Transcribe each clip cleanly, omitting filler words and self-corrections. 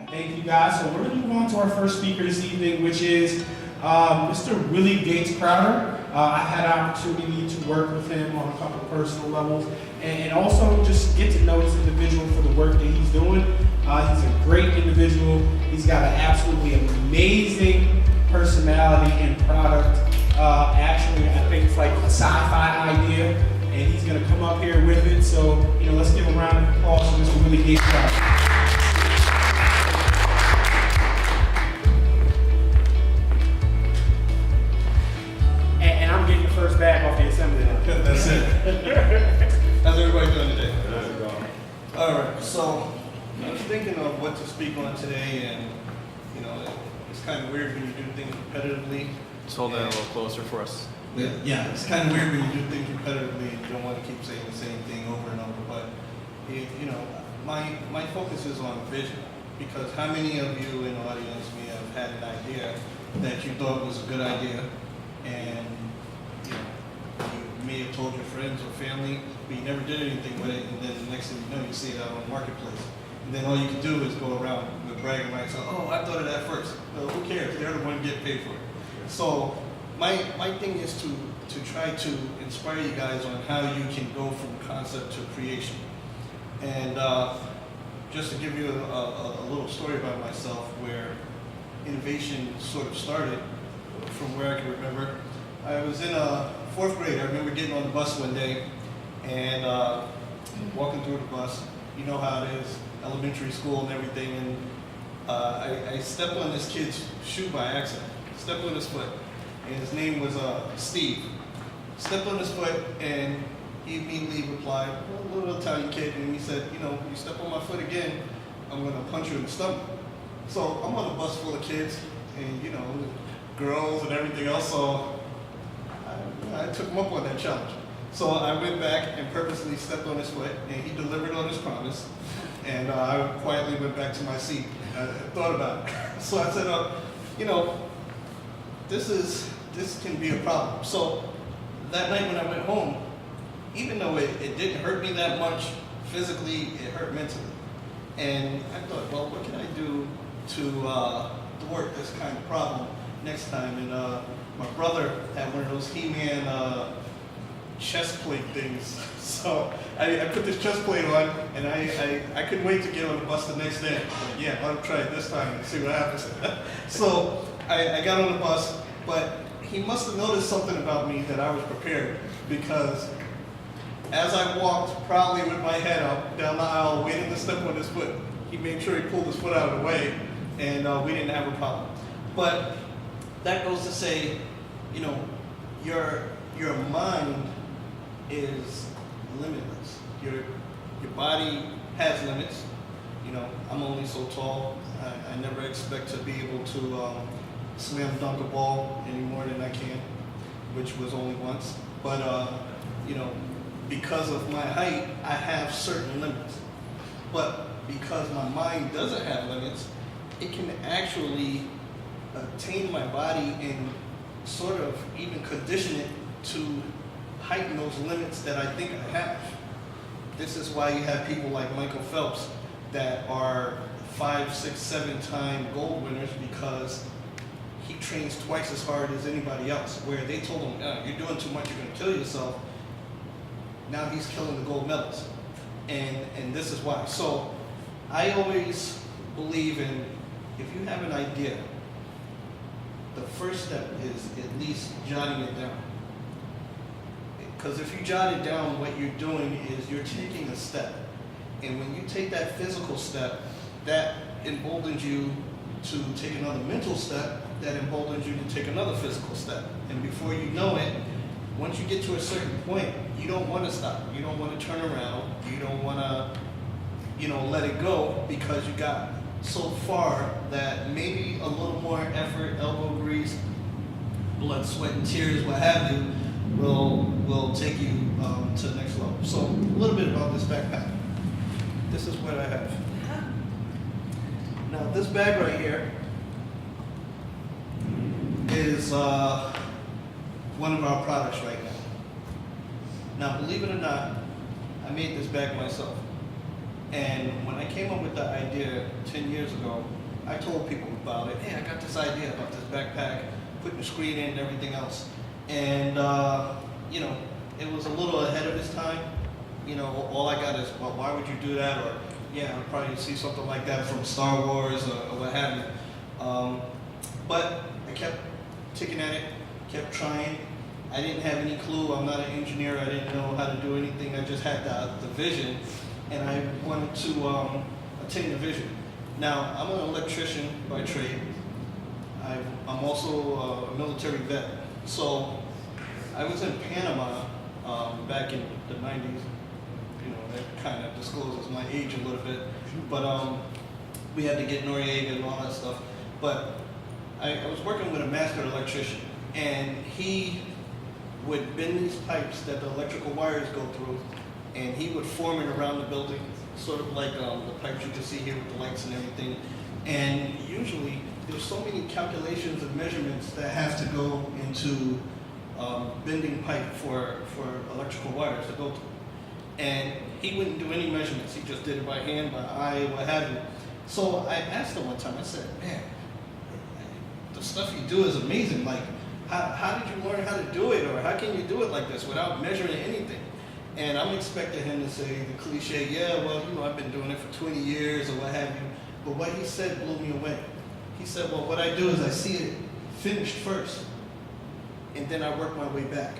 Thank you, guys. So we're going to move on to our first speaker this evening, which is Mr. Willie Gates Crowder. I had an opportunity to work with him on a couple of personal levels and also just get to know this individual for the work that he's doing. He's a great individual. He's got an absolutely amazing personality and product. Actually, I think it's like a sci-fi idea, and he's going to come up here with it. So, let's give a round of applause for Mr. Willie Gates Crowder. First bag off the assembly line. That's it. How's everybody doing today? How's it going? All right. So I was thinking of what to speak on today, and it's kind of weird when you do things repetitively. Just hold that a little closer for us. Yeah, it's kind of weird when you do things repetitively and you don't want to keep saying the same thing over and over. But my focus is on vision, because how many of you in the audience may have had an idea that you thought was a good idea, and you may have told your friends or family, but you never did anything with it, and then the next thing you know, you see it out on the marketplace. And then all you can do is go around with bragging rights, oh, I thought of that first. Well, who cares? They're the one getting paid for it. So my thing is to try to inspire you guys on how you can go from concept to creation. And just to give you a little story about myself, where innovation sort of started, from where I can remember. I was in fourth grade. I remember getting on the bus one day and walking through the bus. You know how it is, elementary school and everything. And I stepped on this kid's shoe by accident. Stepped on his foot. And his name was Steve. Stepped on his foot, and he immediately replied, a little Italian kid, and he said, you step on my foot again, I'm going to punch you in the stomach. So I'm on a bus full of kids and, girls and everything else. So I took him up on that challenge. So I went back and purposely stepped on his foot, and he delivered on his promise. And I quietly went back to my seat. I thought about it. So I said, this can be a problem. So that night when I went home, even though it didn't hurt me that much physically, it hurt mentally. And I thought, well, what can I do to thwart this kind of problem next time? And my brother had one of those He-Man chest plate things. So I put this chest plate on, and I couldn't wait to get on the bus the next day. Like, yeah, I'll try it this time and see what happens. So I got on the bus, but he must have noticed something about me that I was prepared, because as I walked proudly with my head up down the aisle waiting to step on his foot, he made sure he pulled his foot out of the way, and we didn't have a problem. But that goes to say, your mind is limitless. Your body has limits. I'm only so tall. I never expect to be able to slam dunk a ball any more than I can, which was only once. But because of my height, I have certain limits. But because my mind doesn't have limits, it can actually attain my body and sort of even condition it to heighten those limits that I think I have. This is why you have people like Michael Phelps that are 5, 6, 7-time gold winners, because he trains twice as hard as anybody else. Where they told him, you're doing too much, you're going to kill yourself. Now he's killing the gold medals. And this is why. So I always believe in, if you have an idea, the first step is at least jotting it down. Because if you jot it down, what you're doing is you're taking a step. And when you take that physical step, that emboldens you to take another mental step, that emboldens you to take another physical step. And before you know it, once you get to a certain point, you don't want to stop. You don't want to turn around. You don't want to, let it go, because you got so far that maybe a little more effort, elbow grease, blood, sweat, and tears, what have you, will take you to the next level. So a little bit about this backpack. This is what I have. Now this bag right here is one of our products right now. Now, believe it or not, I made this bag myself. And when I came up with the idea 10 years ago, I told people about it. Hey, I got this idea about this backpack, putting the screen in and everything else. And, you know, it was a little ahead of its time. You know, all I got is, well, why would you do that? Or, yeah, I'll probably see something like that from Star Wars or what have you. But I kept ticking at it, kept trying. I didn't have any clue. I'm not an engineer. I didn't know how to do anything. I just had the vision, and I wanted to attain the vision. Now, I'm an electrician by trade. I'm also a military vet. So I was in Panama back in the 90s. You know, that kind of discloses my age a little bit. But we had to get Noriega and all that stuff. But I was working with a master electrician, and he would bend these pipes that the electrical wires go through, and he would form it around the building, sort of like the pipes you can see here with the lights and everything. And usually, there's so many calculations and measurements that have to go into bending pipe for electrical wires to go through. And he wouldn't do any measurements. He just did it by hand, by eye, what have you. So I asked him one time, I said, man, the stuff you do is amazing. Like, how did you learn how to do it? Or how can you do it like this without measuring anything? And I'm expecting him to say the cliche, yeah, well, you know, I've been doing it for 20 years or what have you. But what he said blew me away. He said, well, what I do is I see it finished first, and then I work my way back.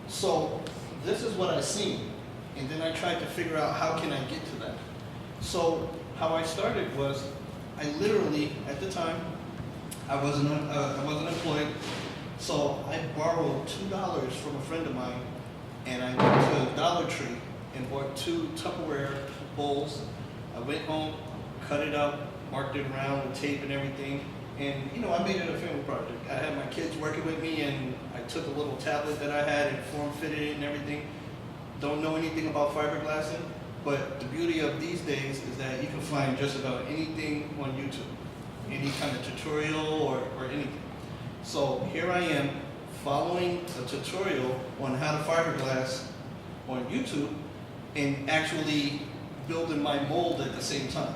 So this is what I seen, and then I tried to figure out how can I get to that. So how I started was, I literally, at the time, I wasn't employed, so I borrowed $2 from a friend of mine, and I went to Dollar Tree and bought 2 Tupperware bowls. I went home, cut it up, marked it around with tape and everything, and you know, I made it a family project. I had my kids working with me, and I took a little tablet that I had and form-fitted it and everything. Don't know anything about fiberglassing, but the beauty of these days is that you can find just about anything on YouTube. Any kind of tutorial or anything. So here I am following a tutorial on how to fiberglass on YouTube and actually building my mold at the same time.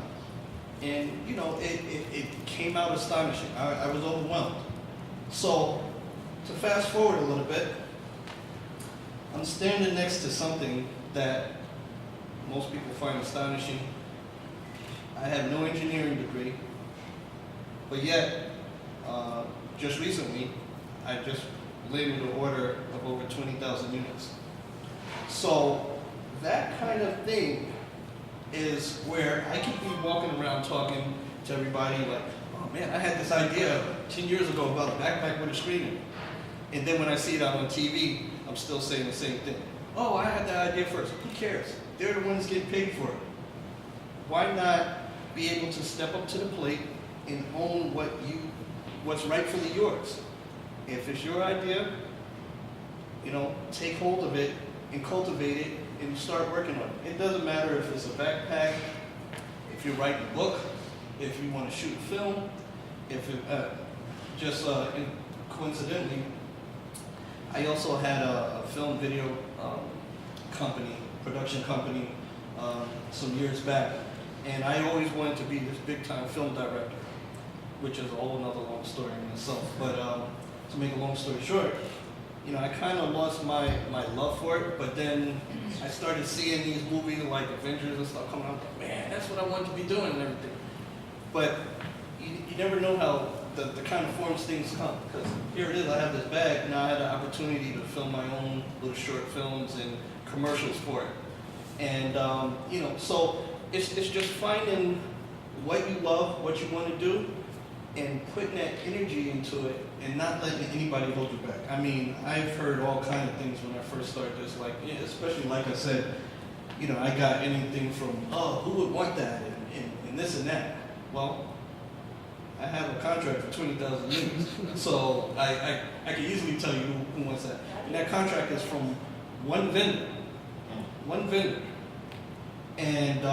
And you know, it came out astonishing. I was overwhelmed. So to fast forward a little bit, I'm standing next to something that most people find astonishing. I have no engineering degree. But yet, just recently, I just labeled an order of over 20,000 units. So that kind of thing is where I could be walking around talking to everybody like, oh man, I had this idea 10 years ago about a backpack with a screen in it. And then when I see it out on TV, I'm still saying the same thing. Oh, I had that idea first. Who cares? They're the ones getting paid for it. Why not be able to step up to the plate and own what's rightfully yours? If it's your idea, you know, take hold of it and cultivate it and start working on it. It doesn't matter if it's a backpack, if you're writing a book, if you want to shoot film, if it, coincidentally, I also had a film video company, production company, some years back, and I always wanted to be this big-time film director, which is a whole another long story in itself. But to make a long story short, you know, I kind of lost my love for it, but then I started seeing these movies like Avengers and stuff coming out. Like, man, that's what I wanted to be doing and everything. But you never know how the kind of forms things come. Because here it is, I have this bag, now I had the opportunity to film my own little short films and commercials for it. And, you know, so it's just finding what you love, what you want to do, and putting that energy into it and not letting anybody hold you back. I mean, I've heard all kinds of things when I first started this, like, yeah, especially like I said, you know, I got anything from, oh, who would want that, and this and that. Well, I have a contract for 20,000 units, so I can easily tell you who wants that. And that contract is from one vendor. And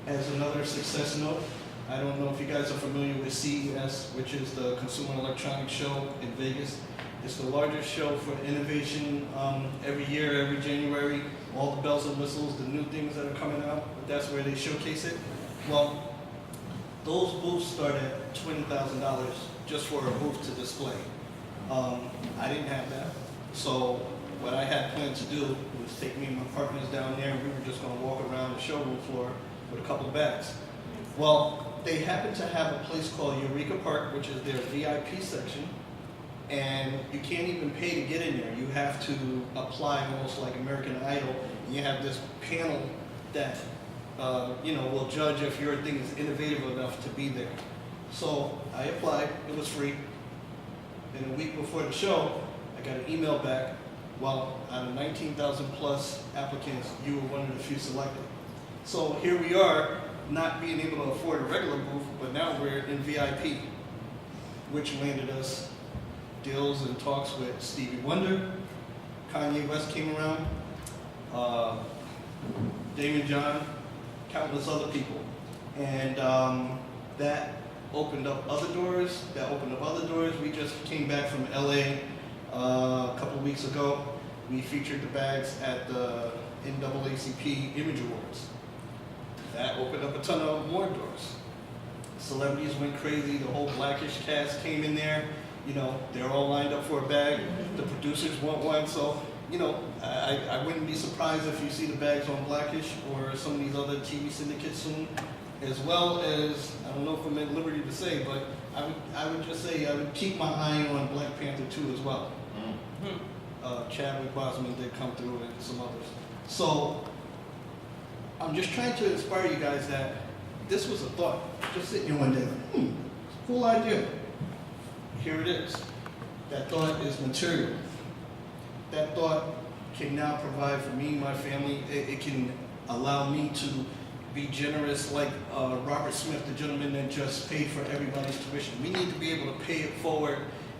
as another success note, I don't know if you guys are familiar with CES, which is the Consumer Electronics Show in Vegas. It's the largest show for innovation every year, every January. All the bells and whistles, the new things that are coming out, that's where they showcase it. Well, those booths start at $20,000 just for a booth to display. I didn't have that, so what I had planned to do was take me and my partners down there, and we were just going to walk around the showroom floor with a couple of bags. Well, they happen to have a place called Eureka Park, which is their VIP section, and you can't even pay to get in there. You have to apply almost like American Idol, and you have this panel that will judge if your thing is innovative enough to be there. So I applied, it was free. And a week before the show, I got an email back, well, out of 19,000 plus applicants, you were one of the few selected. So here we are, not being able to afford a regular booth, but now we're in VIP, which landed us deals and talks with Stevie Wonder, Kanye West came around, Damon John, countless other people. And that opened up other doors, We just came back from LA a couple of weeks ago. We featured the bags at the NAACP Image Awards. That opened up a ton of more doors. Celebrities went crazy, the whole Blackish cast came in there. They're all lined up for a bag. The producers want one, so I wouldn't be surprised if you see the bags on Blackish or some of these other TV syndicates soon, as well as, I don't know if I'm at liberty to say, but I would just say I would keep my eye on Black Panther 2 as well. Chadwick Boseman did come through and some others. So I'm just trying to inspire you guys that this was a thought. Just sitting here one day, cool idea. Here it is. That thought is material. That thought can now provide for me and my family. It can allow me to be generous like Robert Smith, the gentleman that just paid for everybody's tuition. We need to be able to pay it forward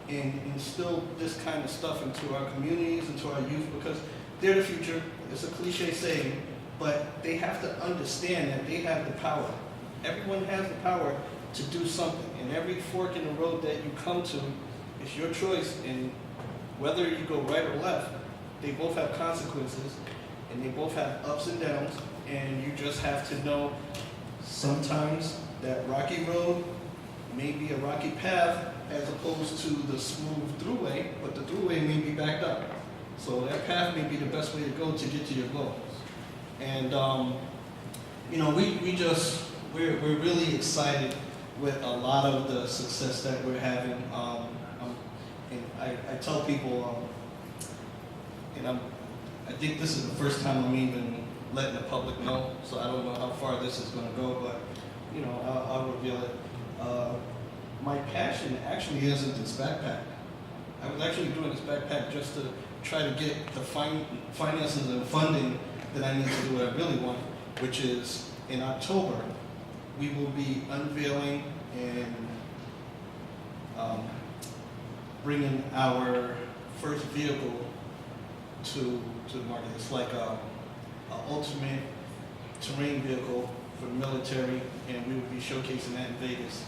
and instill this kind of stuff into our communities, into our youth, because they're the future. It's a cliche saying, but they have to understand that they have the power. Everyone has the power to do something, and every fork in the road that you come to is your choice, and whether you go right or left, they both have consequences, and they both have ups and downs, and you just have to know sometimes that rocky road may be a rocky path as opposed to the smooth throughway, but the throughway may be backed up. So that path may be the best way to go to get to your goals. And we're really excited with a lot of the success that we're having. And I tell people, I think this is the first time I'm even letting the public know, so I don't know how far this is going to go, but I'll reveal it. My passion actually isn't this backpack. I was actually doing this backpack just to try to get the finances and funding that I need to do what I really want, which is in October, we will be unveiling and bringing our first vehicle to the market. It's like an ultimate terrain vehicle for the military, and we will be showcasing that in Vegas.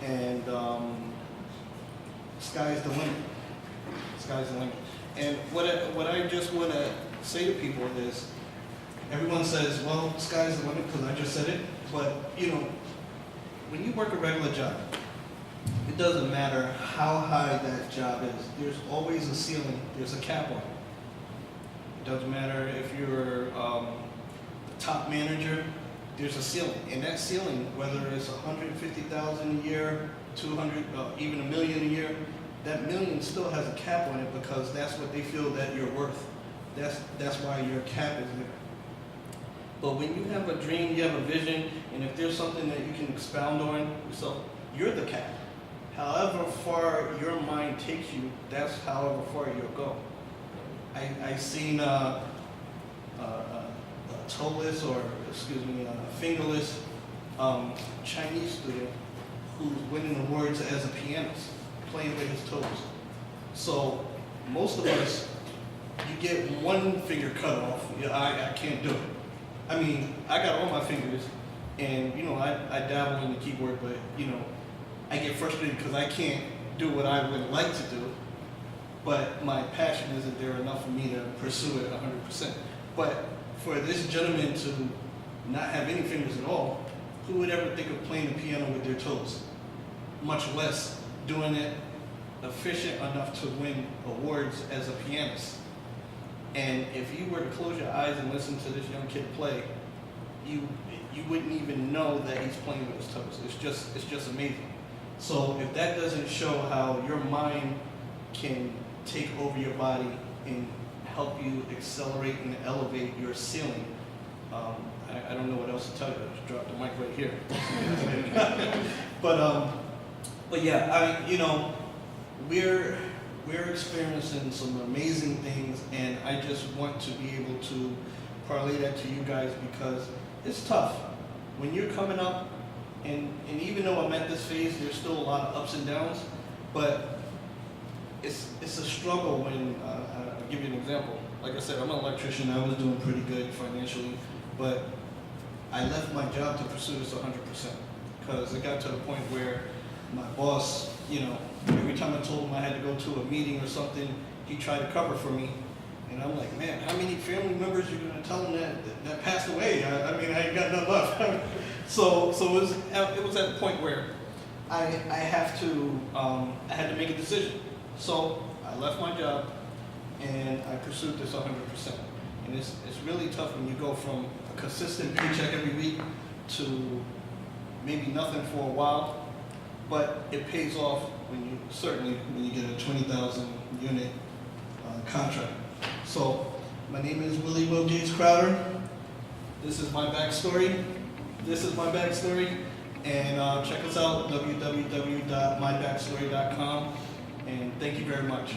And sky's the limit. Sky's the limit. And what I just want to say to people is, everyone says, well, sky's the limit because I just said it, but when you work a regular job, it doesn't matter how high that job is. There's always a ceiling. There's a cap on it. It doesn't matter if you're the top manager. There's a ceiling, and that ceiling, whether it's $150,000 a year, 200, even $1 million a year, that million still has a cap on it because that's what they feel that you're worth. That's why your cap is there. But when you have a dream, you have a vision, and if there's something that you can expound on yourself, you're the cap. However far your mind takes you, that's however far you'll go. I seen toeless, or fingerless Chinese student who's winning awards as a pianist, playing with his toes. So most of us, you get one finger cut off, I can't do it. I mean, I got all my fingers, and I dabble in the keyboard, but I get frustrated because I can't do what I would like to do, but my passion isn't there enough for me to pursue it 100%. But for this gentleman to not have any fingers at all, who would ever think of playing the piano with their toes? Much less doing it efficient enough to win awards as a pianist. And if you were to close your eyes and listen to this young kid play, you wouldn't even know that he's playing with his toes. It's just amazing. So if that doesn't show how your mind can take over your body and help you accelerate and elevate your ceiling, I don't know what else to tell you. I just dropped the mic right here. But yeah, we're experiencing some amazing things, and I just want to be able to parlay that to you guys because it's tough when you're coming up, and even though I'm at this phase, there's still a lot of ups and downs, but it's a struggle when I'll give you an example. Like I said, I'm an electrician. I was doing pretty good financially, but I left my job to pursue this 100% because it got to the point where my boss, every time I told him I had to go to a meeting or something, he tried to cover for me. And I'm like, man, how many family members are you going to tell them that passed away? I ain't got nothing left. So it was at the point where I had to make a decision. So I left my job and I pursued this 100%. And it's really tough when you go from a consistent paycheck every week to maybe nothing for a while. But it pays off when you get a 20,000 unit contract. So my name is Willie Will Gates Crowder. This is my backstory. And check us out at www.mybackstory.com. And thank you very much.